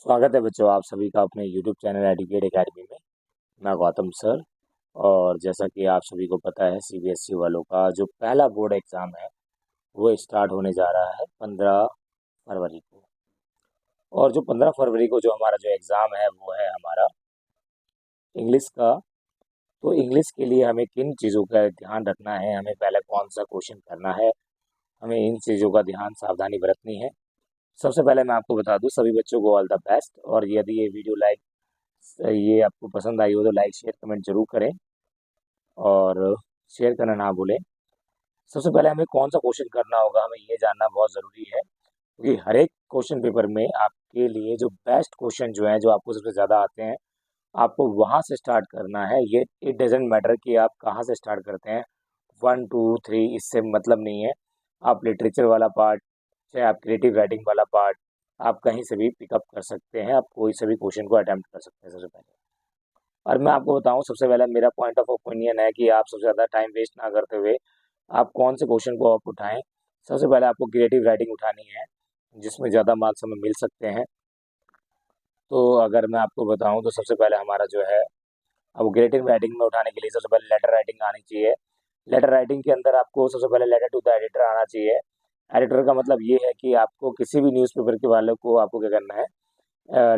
स्वागत है बच्चों आप सभी का अपने YouTube चैनल एडुकेट एकेडमी में। मैं गौतम सर। और जैसा कि आप सभी को पता है CBSE वालों का जो पहला बोर्ड एग्ज़ाम है वो स्टार्ट होने जा रहा है 15 फरवरी को। और जो 15 फरवरी को जो हमारा जो एग्ज़ाम है वो है हमारा इंग्लिश का। तो इंग्लिश के लिए हमें किन चीज़ों का ध्यान रखना है, हमें पहले कौन सा क्वेश्चन करना है, हमें इन चीज़ों का ध्यान सावधानी बरतनी है। सबसे पहले मैं आपको बता दूं सभी बच्चों को ऑल द बेस्ट। और यदि ये आपको पसंद आई हो तो लाइक शेयर कमेंट जरूर करें और शेयर करना ना भूलें। सबसे पहले हमें कौन सा क्वेश्चन करना होगा हमें ये जानना बहुत ज़रूरी है, क्योंकि हर एक क्वेश्चन पेपर में आपके लिए जो बेस्ट क्वेश्चन जो है जो आपको सबसे ज़्यादा आते हैं आपको वहाँ से स्टार्ट करना है। ये इट डजेंट मैटर कि आप कहाँ से स्टार्ट करते हैं, 1 2 3 इससे मतलब नहीं है। आप लिटरेचर वाला पार्ट चाहे आप क्रिएटिव राइटिंग वाला पार्ट आप कहीं से भी पिकअप कर सकते हैं, आप कोई से भी क्वेश्चन को अटेम्प्ट कर सकते हैं सबसे पहले। और मैं आपको बताऊं सबसे पहले मेरा पॉइंट ऑफ ओपिनियन है कि आप सबसे ज़्यादा टाइम वेस्ट ना करते हुए आप कौन से क्वेश्चन को आप उठाएं। सबसे पहले आपको क्रिएटिव राइटिंग उठानी है जिसमें ज़्यादा मार्क्स हमें मिल सकते हैं। तो अगर मैं आपको बताऊं तो सबसे पहले हमारा जो है अब क्रिएटिव राइटिंग में उठाने के लिए सबसे पहले लेटर राइटिंग आनी चाहिए। लेटर राइटिंग के अंदर आपको सबसे पहले लेटर टू द एडिटर आना चाहिए। एडिटर का मतलब ये है कि आपको किसी भी न्यूज़पेपर के वाले को आपको क्या करना है,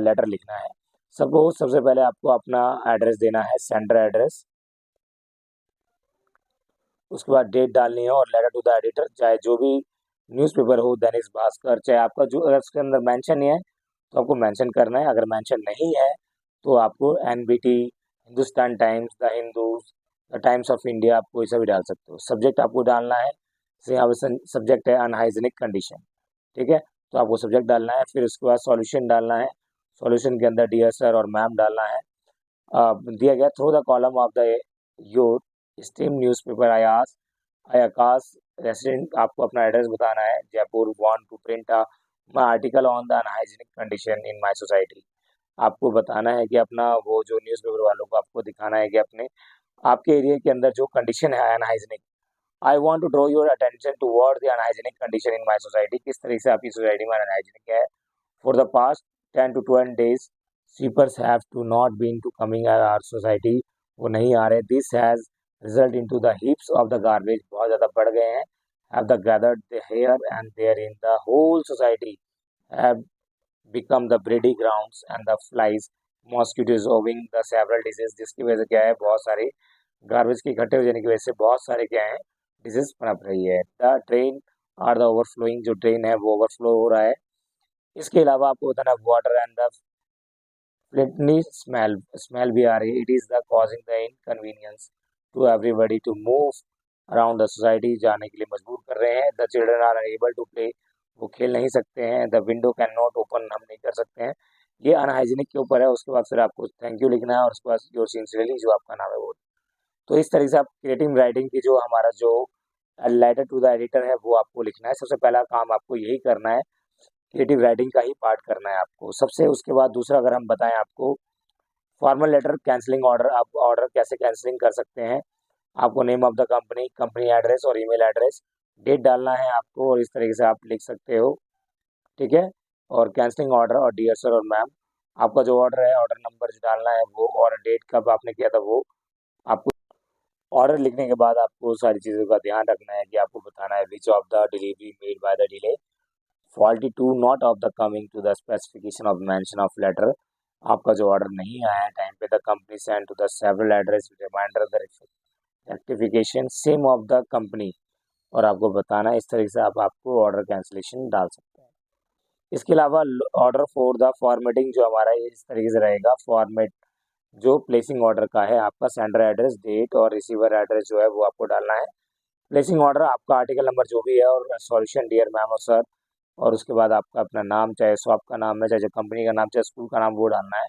लेटर लिखना है। सपोज सबसे पहले आपको अपना एड्रेस देना है, सेंटर एड्रेस। उसके बाद डेट डालनी है और लेटर टू द एडिटर, चाहे जो भी न्यूज़पेपर हो, दैनिक भास्कर, चाहे आपका जो अगर उसके अंदर मेंशन नहीं है तो आपको मेंशन करना है। अगर मेंशन नहीं है तो आपको NBT, Hindustan times, the Hindu, the times of India, आप कोई सा भी डाल सकते हो। सब्जेक्ट आपको डालना है, जैसे यहाँ पे सब्जेक्ट है अनहाइजीनिक कंडीशन, ठीक है। तो आपको सब्जेक्ट डालना है, फिर उसके बाद सॉल्यूशन डालना है। सॉल्यूशन के अंदर डियर सर और मैम डालना है। दिया गया through the column of the your esteemed newspaper I Aakash resident, आपको अपना एड्रेस बताना है, Jaipur, want to print my article on the unhygienic condition in my society. आपको बताना है कि अपना वो जो न्यूज़पेपर वालों को आपको दिखाना है कि अपने आपके एरिया के अंदर जो कंडीशन है unhygienic, I want to draw your attention toward the unhygienic condition in my society, किस तरीके से आपकी सोसाइटी में अनहाइजीनिक है। For the past 10 to 12 days sweepers have to not been to coming at our society, वो नहीं आ रहे। This has result into the heaps of the garbage, बहुत ज़्यादा बढ़ गए हैं। Have the gathered the here and there in the whole society have become the breeding grounds and the flies mosquitoes owing the several disease, जिसकी वजह से क्या है बहुत सारी गार्बेज के इकट्ठे हो जाने की वजह से बहुत सारे क्या है डिजीज पनप रही है। The drain are the overflowing, जो ड्रेन है वो ओवरफ्लो हो रहा है। इसके अलावा आपको बताना वाटर एंड द फ्लिंटनी स्मेल, स्मेल भी आ रही है। It is the causing the inconvenience to everybody to move around the society, जाने के लिए मजबूर कर रहे हैं। The children are unable to play, वो खेल नहीं सकते हैं। The window can not open, हम नहीं कर सकते हैं। ये अनहाइजीनिक के ऊपर है। उसके बाद फिर आपको थैंक यू लिखना है और उसके बाद योर सिंसियरली जो आपका नाम है वो। तो इस तरीके से आप क्रिएटिव राइटिंग की जो हमारा जो लेटर टू द एडिटर है वो आपको लिखना है। सबसे पहला काम आपको यही करना है, क्रिएटिव राइटिंग का ही पार्ट करना है आपको सबसे। उसके बाद दूसरा अगर हम बताएं आपको फॉर्मल लेटर कैंसिलिंग ऑर्डर, आप ऑर्डर कैसे कैंसिलिंग कर सकते हैं। आपको name of the company, company address और ईमेल एड्रेस, डेट डालना है आपको और इस तरीके से आप लिख सकते हो, ठीक है। और कैंसिलिंग ऑर्डर और डियर सर और मैम, आपका जो ऑर्डर है ऑर्डर नंबर जो डालना है वो और डेट कब आपने किया था वो आपको। ऑर्डर लिखने के बाद आपको सारी चीज़ों का ध्यान रखना है कि आपको बताना है which of the delivery made by the delay faulty to not of the coming to the specification of mention of letter, आपका जो ऑर्डर नहीं आया है टाइम पे, the company send to the several address reminder the rectification same of the company, और आपको बताना है। इस तरीके से आप आपको ऑर्डर कैंसिलेशन डाल सकते हैं। इसके अलावा ऑर्डर फॉर द फॉर्मेटिंग जो हमारा ये इस तरीके से रहेगा। फॉर्मेट जो प्लेसिंग ऑर्डर का है आपका सेंडर एड्रेस, डेट और रिसीवर एड्रेस जो है वो आपको डालना है। प्लेसिंग ऑर्डर आपका आर्टिकल नंबर जो भी है और सॉल्यूशन डियर मैम और सर, और उसके बाद आपका अपना नाम, चाहे शॉप का नाम है, चाहे कंपनी का नाम, चाहे स्कूल का नाम, वो डालना है।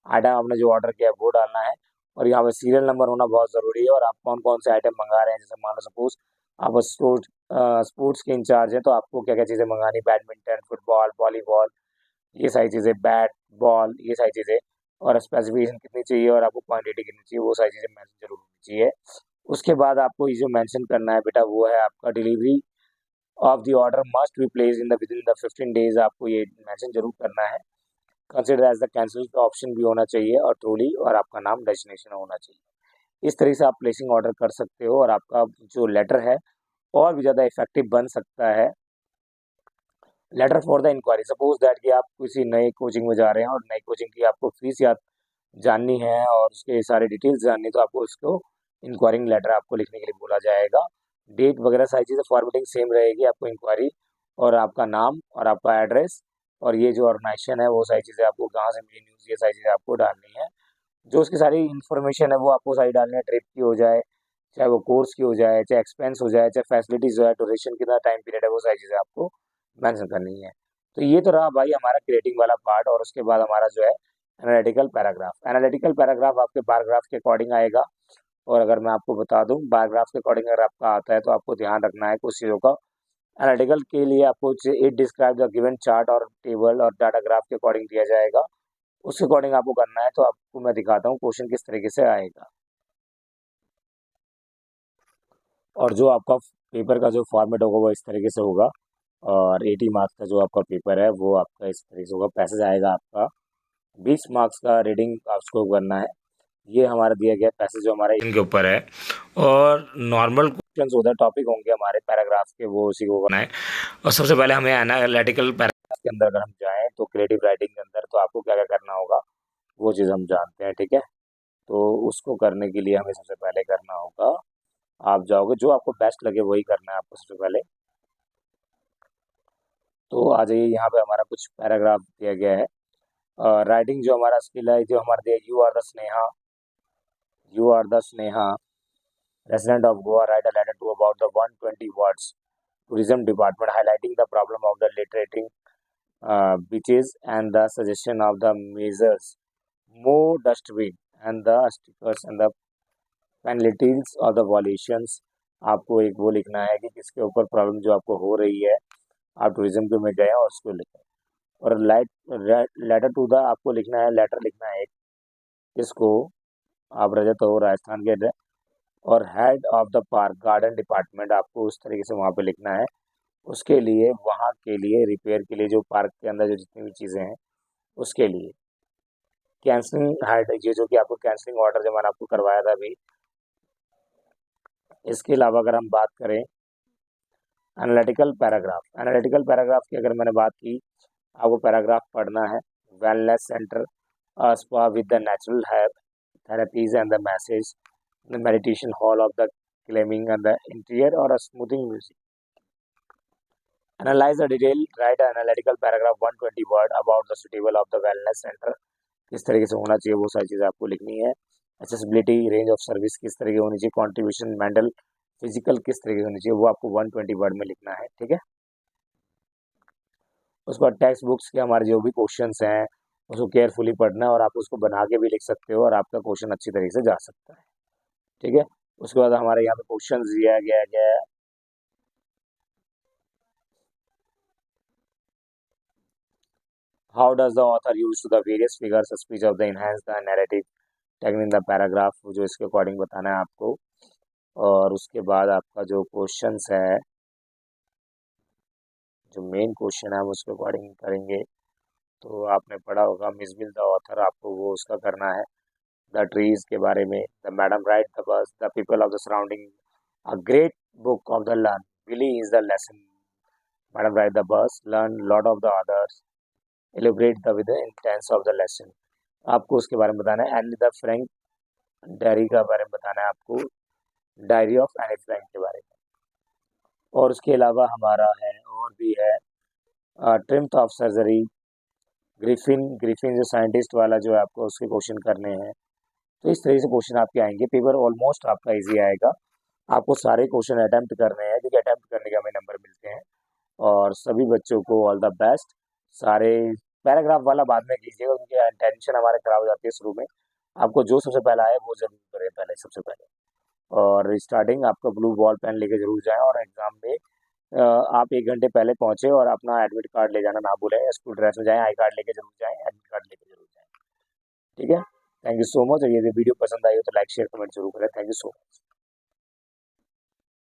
आइटम आपने जो ऑर्डर किया है वो डालना है। और यहाँ पे सीरियल नंबर होना बहुत ज़रूरी है और आप कौन कौन से आइटम मंगा रहे हैं। जैसे मान लो सपोज आप स्पोर्ट्स के इंचार्ज हैं तो आपको क्या क्या चीज़ें मंगानी, बैडमिंटन, फुटबॉल, वॉलीबॉल, ये सारी चीज़ें, बैट बॉल, ये सारी चीज़ें, और स्पेसिफिकेशन कितनी चाहिए और आपको क्वांटिटी कितनी चाहिए, वो सारी चीज़ें मेंशन जरूर होनी चाहिए। उसके बाद आपको ये जो मेंशन करना है बेटा वो है आपका delivery of the order must be place in the with in the 15 days, आपको ये मेंशन जरूर करना है। कंसिडर एज द कैंसिल का ऑप्शन भी होना चाहिए और ट्रूली और आपका नाम डेस्टिनेशन होना चाहिए। इस तरीके से आप प्लेसिंग ऑर्डर कर सकते हो और आपका जो लेटर है और भी ज़्यादा इफेक्टिव बन सकता है। Letter for the enquiry, suppose that कि आप किसी नए कोचिंग में जा रहे हैं और नई कोचिंग की आपको फीस याद जाननी है और उसके सारे डिटेल्स जाननी, तो आपको उसको इंक्वायरिंग लेटर आपको लिखने के लिए बोला जाएगा। डेट वगैरह सारी चीज़ें फॉर्मेटिंग सेम रहेगी, आपको इंक्वायरी और आपका नाम और आपका एड्रेस और ये जो ऑर्गेनाइजेशन है वो सारी चीज़ें आपको कहाँ से मिली न्यूज़, ये सारी चीज़ें आपको डालनी है। जो उसकी सारी इन्फॉर्मेशन है वो आपको सारी डालनी है, ट्रिप की हो जाए, चाहे वो कोर्स की हो जाए, चाहे एक्सपेंस हो जाए, चाहे फैसिलिटीज हो जाए, ड्यूरेशन कितना टाइम पीरियड है, वो सारी चीज़ें आपको मेंशन करनी है। तो ये तो रहा भाई हमारा क्रिएटिंग वाला पार्ट। और उसके बाद हमारा जो है एनालिटिकल पैराग्राफ। एनालिटिकल पैराग्राफ आपके बारग्राफ के अकॉर्डिंग आएगा। और अगर मैं आपको बता दूं, बारग्राफ के अकॉर्डिंग अगर आपका आता है तो आपको ध्यान रखना है कुछ चीज़ों का। एनालिटिकल के लिए आपको it describe the given chart और टेबल और डाटा ग्राफ के अकॉर्डिंग दिया जाएगा, उसके अकॉर्डिंग आपको करना है। तो आपको मैं दिखाता हूँ क्वेश्चन किस तरीके से आएगा। और जो आपका पेपर का जो फॉर्मेट होगा वो इस तरीके से होगा। और 80 मार्क्स का जो आपका पेपर है वो आपका इस तरीके से होगा। पैसेज आएगा आपका 20 मार्क्स का, रीडिंग आपको करना है। ये हमारा दिया गया पैसेज जो हमारे इनके ऊपर है। और नॉर्मल क्वेश्चंस होता है, टॉपिक होंगे हमारे पैराग्राफ के, वो उसी को करना है। और सबसे पहले हमें एनालिटिकल पैराग्राफ के अंदर अगर हम जाएं तो क्रिएटिव राइटिंग के अंदर तो आपको क्या क्या करना होगा वो चीज़ हम जानते हैं, ठीक है। तो उसको करने के लिए हमें सबसे पहले करना होगा, आप जाओगे जो आपको बेस्ट लगे वही करना है आपको सबसे पहले। तो आ जाइए, यहाँ पे हमारा कुछ पैराग्राफ दिया गया है। राइटिंग जो हमारा स्किल है, जो हमारा दिया, you are the Sneha resident of Goa write a letter to about the 120 words tourism department highlighting the problem of the literating beaches and the suggestion of the measures, more dustbin and the stickers and the penalties of the violations। आपको एक वो लिखना है कि किसके ऊपर problem जो आपको हो रही है, आप टूरिज्म के में गए हैं और उसको लिखें। और लेटर टू द आपको लिखना है, लेटर लिखना है एक, किसको, आप रजत हो राजस्थान के, और head of the park garden department आपको उस तरीके से वहाँ पे लिखना है। उसके लिए वहाँ के लिए रिपेयर के लिए जो पार्क के अंदर जो जितनी भी चीज़ें हैं उसके लिए कैंसलिंग हेड, ये जो कि आपको कैंसलिंग ऑर्डर जो मैंने आपको करवाया था अभी। इसके अलावा अगर हम बात करें एनालिटिकल पैराग्राफ की अगर मैंने बात की, आपको पैराग्राफ पढ़ना है। Wellness centre spa with the natural have therapies and the message the meditation hall of the claiming and the interior or a smoothing music। Analyze the detail, write an analytical paragraph 120 word about the suitable of the wellness center, किस तरीके से होना चाहिए वो सारी चीज़ें आपको लिखनी है। एक्सेसिबिलिटी, रेंज ऑफ सर्विस किस तरीके होनी चाहिए, कॉन्ट्रीब्यूशन मेंटल फिजिकल किस तरीके से होनी चाहिए, वो आपको 120 वर्ड में लिखना है, ठीक है। उसके बाद टेक्स्ट बुक्स के हमारे जो भी क्वेश्चंस हैं उसको केयरफुली पढ़ना है और आप उसको बना के भी लिख सकते हो और आपका क्वेश्चन अच्छी तरीके से जा सकता है, ठीक है। उसके बाद हमारे यहाँ पे क्वेश्चन दिया गया है। How does the author use to the various figures of speech of the enhance the narrative taken in the paragraph, जो इसके अकॉर्डिंग बताना है आपको। और उसके बाद आपका जो क्वेश्चंस है, जो मेन क्वेश्चन है हम उसके अकॉर्डिंग करेंगे। तो आपने पढ़ा होगा मिसबिल द ऑथर, आपको वो उसका करना है। द ट्रीज के बारे में, the madam write the bus, the people of the surrounding, a great book of the learn, Billy is the lesson, madam write the bus, learn lot of the others, elaborate the with the intense of the lesson, आपको उसके बारे में बताना है। And the Frank diary का बारे में बताना है आपको, डायरी ऑफ एनी फ्रैंक के बारे में। और उसके अलावा हमारा है और भी है ट्रिम्थ ऑफ सर्जरी, ग्रिफिन ग्रिफिन जो साइंटिस्ट वाला जो है आपको उसके क्वेश्चन करने हैं। तो इस तरीके से क्वेश्चन आपके आएंगे। पेपर ऑलमोस्ट आपका इजी आएगा। आपको सारे क्वेश्चन अटैम्प्ट करने हैं क्योंकि अटैम्प्ट करने के हमें नंबर मिलते हैं। और सभी बच्चों को ऑल द बेस्ट। सारे पैराग्राफ वाला बाद में कीजिएगा क्योंकि टेंशन हमारे खराब हो जाती है शुरू में। आपको जो सबसे पहला आए वो जरूर करें पहले, सबसे पहले। और स्टार्टिंग आपका ब्लू बॉल पेन लेके जरूर जाएं और एग्जाम में आप 1 घंटे पहले पहुंचे और अपना एडमिट कार्ड ले जाना ना भूलें। स्कूल ड्रेस में जाएं, आई कार्ड लेके जरूर जाएं, एडमिट कार्ड लेके जरूर जाएं, ठीक है। Thank you so much. और ये वीडियो पसंद आई हो तो लाइक शेयर कमेंट जरूर करें। Thank you so much.